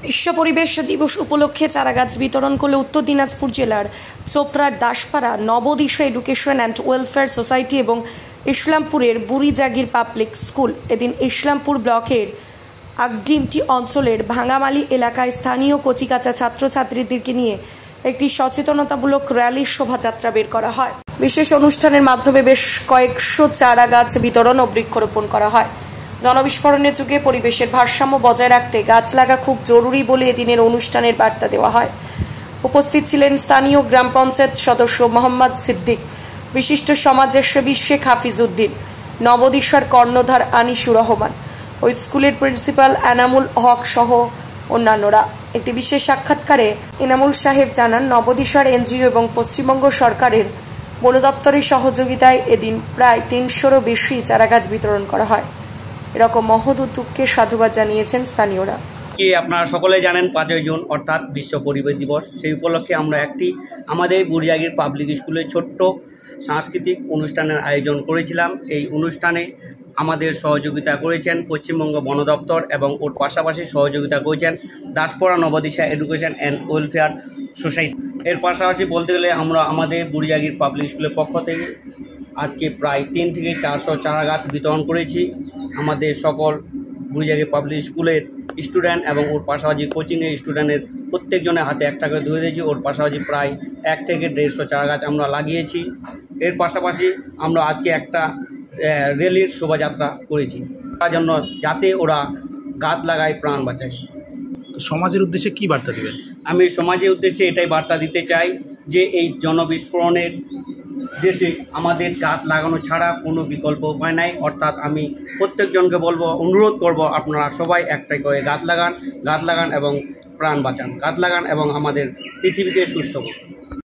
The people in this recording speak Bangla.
বিশ্ব পরিবেশ দিবস উপলক্ষে চারাগাছ বিতরণ করলে উত্তর দিনাজপুর জেলার চোপড়ার Daspara Nabadisha education and welfare society এবং ইসলামপুরের বুড়িজাগির পাবলিক স্কুল। এদিন ইসলামপুর ব্লকের আগডিমটি অঞ্চলের ভাঙামালি এলাকায় স্থানীয় কচিকাঁচা ছাত্রছাত্রীদেরকে নিয়ে একটি সচেতনতামূলক র্যালির শোভাযাত্রা বের করা হয়। বিশেষ অনুষ্ঠানের মাধ্যমে বেশ কয়েকশো চারাগাছ বিতরণ ও বৃক্ষরোপণ করা হয়। জনবিস্ফোরণের যুগে পরিবেশের ভারসাম্য বজায় রাখতে গাছ লাগা খুব জরুরি বলে এদিনের অনুষ্ঠানের বার্তা দেওয়া হয়। উপস্থিত ছিলেন স্থানীয় গ্রাম পঞ্চায়েত সদস্য মোহাম্মদ সিদ্দিক, বিশিষ্ট সমাজসেবী শেখ হাফিজ উদ্দিন, নবদিশার কর্ণধার আনিসুর রহমান, ওই স্কুলের প্রিন্সিপাল এনামুল হক সহ অন্যান্যরা। একটি বিশেষ সাক্ষাৎকারে এনামুল সাহেব জানান, নবদিশার এনজিও এবং পশ্চিমবঙ্গ সরকারের বন দপ্তরের সহযোগিতায় এদিন প্রায় ৩০০রও বেশি চারাগাছ বিতরণ করা হয়। এরকম মহৎ উদ্যোগকে সাধুবাদ জানিয়েছেন স্থানীয়রা। কি আপনারা সকলে জানেন ৫ই জুন অর্থাৎ বিশ্ব পরিবেশ দিবস। সেই উপলক্ষে আমরা আমাদের বুড়িজাগির পাবলিক স্কুলে ছোট্ট সাংস্কৃতিক অনুষ্ঠানের আয়োজন করেছিলাম। এই অনুষ্ঠানে আমাদের সহযোগিতা করেছেন পশ্চিমবঙ্গ বন দপ্তর এবং ওর পাশাপাশি সহযোগিতা করেছেন Daspara Nabadisha education and welfare society. এর পাশাপাশি বলতে গেলে আমরা আমাদের বুড়িজাগির পাবলিক স্কুলের পক্ষ থেকে আজকে প্রায় ৩ থেকে ৪০০ চারাগাছ বিতরণ করেছি। আমাদের সকল বুড়িজাগির পাবলিক স্কুলের স্টুডেন্ট এবং ওর পাশাপাশি কোচিংয়ের স্টুডেন্টের প্রত্যেকজনের হাতে একটা করে ধরে দিয়েছি। ওর পাশাপাশি প্রায় ১ থেকে ১৫০ চারাগাছ আমরা লাগিয়েছি। এর পাশাপাশি আমরা আজকে একটা র্যালির শোভাযাত্রা করেছি তার জন্য, যাতে ওরা গাছ লাগায় প্রাণ বাঁচায়। তো সমাজের উদ্দেশ্যে কি বার্তা দেবেন? আমি সমাজের উদ্দেশ্যে এটাই বার্তা দিতে চাই যে এই জনবিস্ফোরণের দেশে আমাদের গাছ লাগানো ছাড়া কোনো বিকল্প উপায় নাই। অর্থাৎ আমি প্রত্যেকজনকে বলবো, অনুরোধ করব, আপনারা সবাই একটাই করে গাছ লাগান এবং প্রাণ বাঁচান। গাছ লাগান এবং আমাদের পৃথিবীকে সুস্থ করুন।